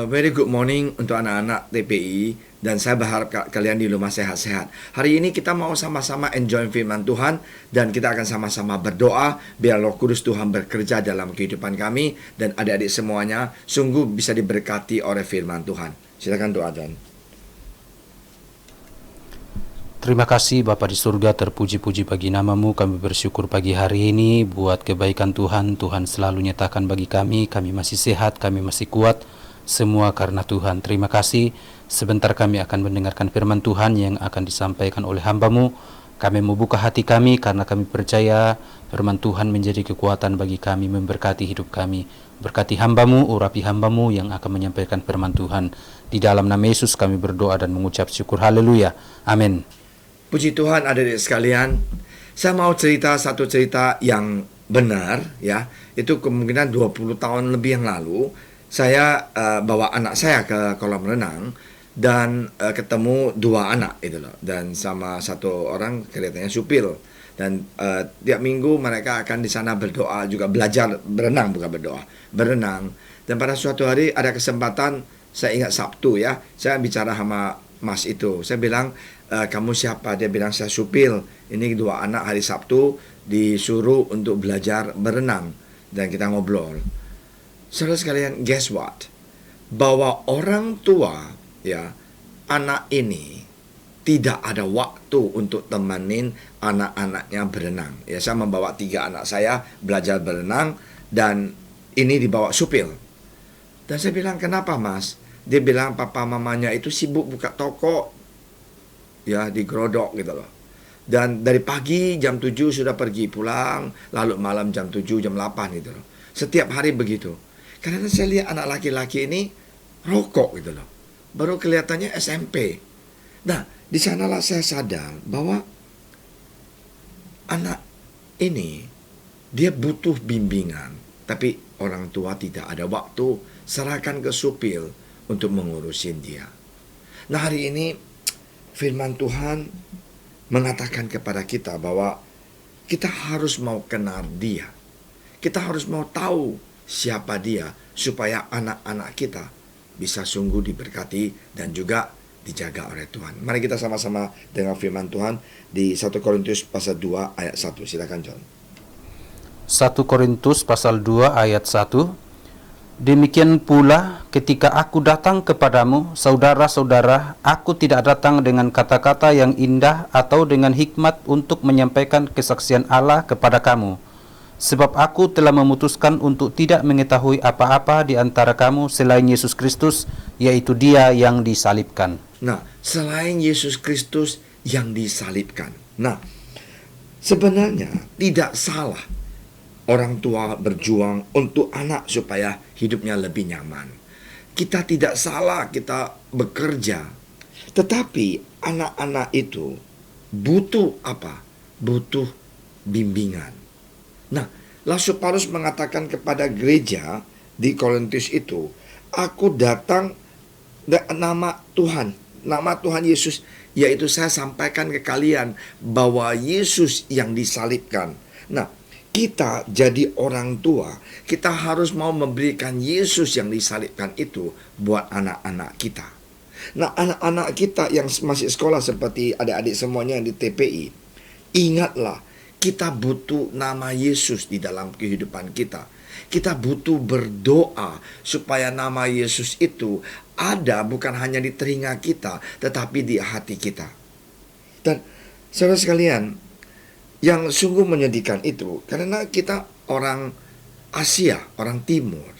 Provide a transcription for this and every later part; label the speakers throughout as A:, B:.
A: Very good morning untuk anak-anak TPI, dan saya berharap kalian di rumah sehat-sehat. Hari ini kita mau sama-sama enjoy firman Tuhan, dan kita akan sama-sama berdoa biar Roh Kudus Tuhan bekerja dalam kehidupan kami dan adik-adik semuanya sungguh bisa diberkati oleh firman Tuhan. Silakan doa, John.
B: Terima kasih Bapa di surga, terpuji-puji bagi namamu. Kami bersyukur pagi hari ini buat kebaikan Tuhan. Tuhan selalu nyatakan bagi kami masih sehat, kami masih kuat. Semua karena Tuhan. Terima kasih. Sebentar kami akan mendengarkan firman Tuhan yang akan disampaikan oleh hamba-Mu. Kami membuka hati kami karena kami percaya firman Tuhan menjadi kekuatan bagi kami, memberkati hidup kami. Berkati hamba-Mu, urapi hamba-Mu yang akan menyampaikan firman Tuhan. Di dalam nama Yesus kami berdoa dan mengucap syukur. Haleluya. Amin.
A: Puji Tuhan, adik-adik sekalian. Saya mau cerita satu cerita yang benar, ya. Itu kemungkinan 20 tahun lebih yang lalu. Saya bawa anak saya ke kolam renang dan ketemu dua anak itu loh, dan sama satu orang kelihatannya supir, dan tiap minggu mereka akan di sana berdoa, juga belajar berenang, bukan berdoa, berenang. Dan pada suatu hari ada kesempatan, saya ingat Sabtu ya, saya bicara sama Mas itu, saya bilang, kamu siapa? Dia bilang, saya supir. Ini dua anak hari Sabtu disuruh untuk belajar berenang, dan kita ngobrol. Saudara sekalian, guess what? Bahwa orang tua, ya, anak ini tidak ada waktu untuk temenin anak-anaknya berenang. Ya, saya membawa 3 anak saya belajar berenang, dan ini dibawa supir. Dan saya bilang, kenapa Mas? Dia bilang, papa mamanya itu sibuk buka toko, ya, di Grodok gitu loh. Dan dari pagi jam 7 sudah pergi pulang, lalu malam jam 7, jam 8 gitu loh. Setiap hari begitu. Karena saya lihat anak laki-laki ini rokok gitu loh. Baru kelihatannya SMP. Nah, di sanalah saya sadar bahwa anak ini dia butuh bimbingan, tapi orang tua tidak ada waktu, serahkan ke supir untuk mengurusin dia. Nah, hari ini firman Tuhan mengatakan kepada kita bahwa kita harus mau kenal dia. Kita harus mau tahu siapa dia, supaya anak-anak kita bisa sungguh diberkati dan juga dijaga oleh Tuhan. Mari kita sama-sama dengar firman Tuhan di 1 Korintus pasal 2 ayat 1. Silakan John.
B: 1 Korintus pasal 2 ayat 1. Demikian pula ketika aku datang kepadamu, saudara-saudara, aku tidak datang dengan kata-kata yang indah atau dengan hikmat untuk menyampaikan kesaksian Allah kepada kamu. Sebab aku telah memutuskan untuk tidak mengetahui apa-apa di antara kamu selain Yesus Kristus, yaitu Dia yang disalibkan.
A: Nah, selain Yesus Kristus yang disalibkan. Nah, sebenarnya tidak salah orang tua berjuang untuk anak supaya hidupnya lebih nyaman. Kita tidak salah kita bekerja. Tetapi anak-anak itu butuh apa? Butuh bimbingan. Nah, Rasul Paulus mengatakan kepada gereja di Korintus itu, aku datang nama Tuhan Yesus, yaitu saya sampaikan ke kalian bahwa Yesus yang disalibkan. Nah, kita jadi orang tua, kita harus mau memberikan Yesus yang disalibkan itu buat anak-anak kita. Nah, anak-anak kita yang masih sekolah seperti adik-adik semuanya yang di TPI, ingatlah, kita butuh nama Yesus di dalam kehidupan kita. Kita butuh berdoa supaya nama Yesus itu ada bukan hanya di telinga kita, tetapi di hati kita. Dan saudara sekalian, yang sungguh menyedihkan itu, karena kita orang Asia, orang Timur,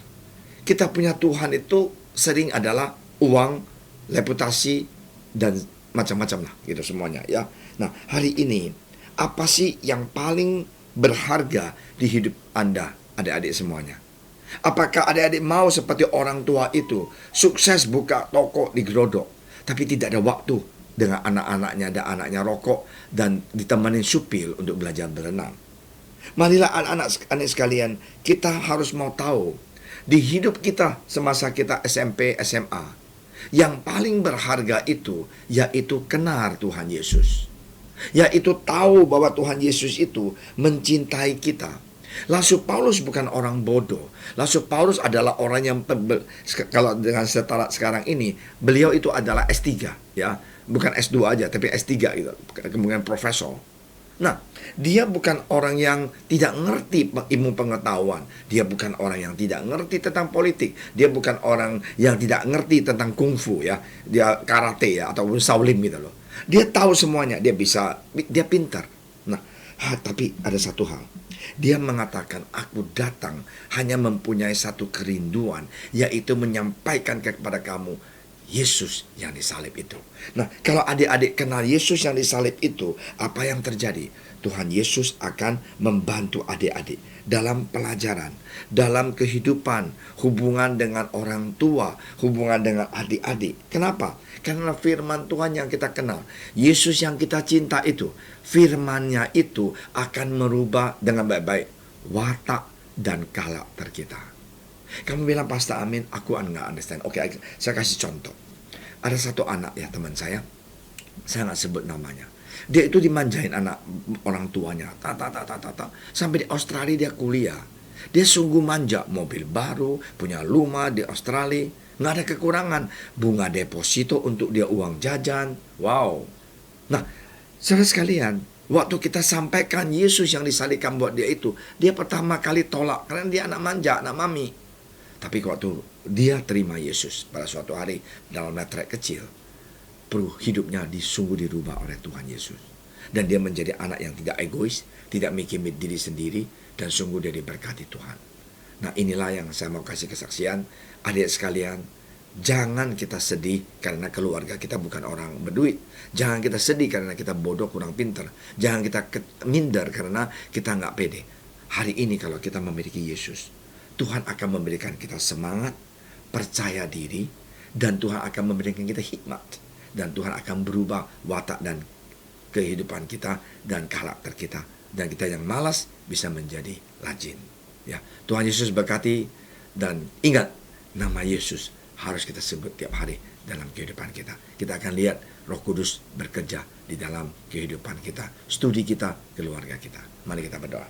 A: kita punya Tuhan itu sering adalah uang, reputasi, dan macam-macam lah gitu semuanya ya. Nah, hari ini apa sih yang paling berharga di hidup Anda, adik-adik semuanya? Apakah adik-adik mau seperti orang tua itu, sukses buka toko di Grodok, tapi tidak ada waktu dengan anak-anaknya, dan anaknya rokok, dan ditemenin supir untuk belajar berenang? Marilah anak-anak sekalian, kita harus mau tahu, di hidup kita semasa kita SMP, SMA, yang paling berharga itu, yaitu kenal Tuhan Yesus. Yaitu tahu bahwa Tuhan Yesus itu mencintai kita. Rasul Paulus bukan orang bodoh. Rasul Paulus adalah orang yang kalau dengan setara sekarang ini, beliau itu adalah S3 ya. Bukan S2 aja, tapi S3 gitu. Kemudian profesor. Nah, dia bukan orang yang tidak ngerti ilmu pengetahuan. Dia bukan orang yang tidak ngerti tentang politik. Dia bukan orang yang tidak ngerti tentang kungfu ya. Dia karate ya, ataupun Shaolin gitu loh. Dia tahu semuanya, dia pintar. Nah, tapi ada satu hal. Dia mengatakan, aku datang hanya mempunyai satu kerinduan, yaitu menyampaikan kepada kamu Yesus yang disalib itu. Nah, kalau adik-adik kenal Yesus yang disalib itu, apa yang terjadi? Tuhan Yesus akan membantu adik-adik dalam pelajaran, dalam kehidupan, hubungan dengan orang tua, hubungan dengan adik-adik. Kenapa? Karena firman Tuhan yang kita kenal, Yesus yang kita cinta itu, firman-Nya itu akan merubah dengan baik-baik watak dan karakter kita. Kamu bilang, Pastor Amin, aku nggak understand. Oke, saya kasih contoh. Ada satu anak ya, teman saya nggak sebut namanya. Dia itu dimanjain anak orang tuanya, sampai di Australia dia kuliah. Dia sungguh manja, mobil baru, punya rumah di Australia, nggak ada kekurangan, bunga deposito untuk dia uang jajan. Wow. Nah, saudara sekalian, waktu kita sampaikan Yesus yang disalibkan buat dia itu, dia pertama kali tolak karena dia anak manja, anak mami. Tapi waktu dia terima Yesus pada suatu hari dalam letrek kecil, hidupnya sungguh dirubah oleh Tuhan Yesus. Dan dia menjadi anak yang tidak egois, tidak mikir diri sendiri, dan sungguh dia diberkati Tuhan. Nah, inilah yang saya mau kasih kesaksian. Adik sekalian, jangan kita sedih karena keluarga kita bukan orang berduit. Jangan kita sedih karena kita bodoh, kurang pintar. Jangan kita minder karena kita nggak pede. Hari ini kalau kita memiliki Yesus, Tuhan akan memberikan kita semangat, percaya diri, dan Tuhan akan memberikan kita hikmat. Dan Tuhan akan berubah watak dan kehidupan kita dan karakter kita. Dan kita yang malas bisa menjadi rajin. Ya, Tuhan Yesus berkati, dan ingat, nama Yesus harus kita sebut tiap hari dalam kehidupan kita. Kita akan lihat Roh Kudus bekerja di dalam kehidupan kita, studi kita, keluarga kita. Mari kita berdoa.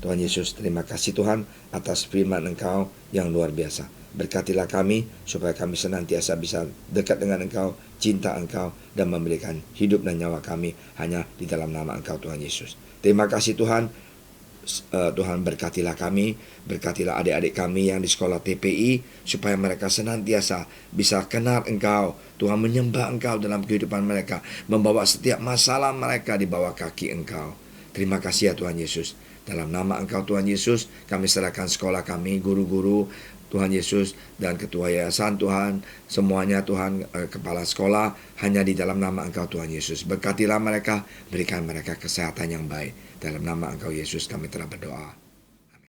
A: Tuhan Yesus, terima kasih Tuhan atas firman Engkau yang luar biasa. Berkatilah kami supaya kami senantiasa bisa dekat dengan Engkau, cinta Engkau, dan memberikan hidup dan nyawa kami hanya di dalam nama Engkau Tuhan Yesus. Terima kasih Tuhan. Tuhan berkatilah kami, berkatilah adik-adik kami yang di sekolah TPI, supaya mereka senantiasa bisa kenal Engkau, Tuhan menyembah Engkau dalam kehidupan mereka, membawa setiap masalah mereka di bawah kaki Engkau. Terima kasih ya Tuhan Yesus. Dalam nama Engkau Tuhan Yesus, kami serahkan sekolah kami, guru-guru, Tuhan Yesus, dan ketua yayasan Tuhan, semuanya Tuhan, kepala sekolah, hanya di dalam nama Engkau Tuhan Yesus. Berkatilah mereka, berikan mereka kesehatan yang baik. Dalam nama Engkau Yesus kami telah berdoa.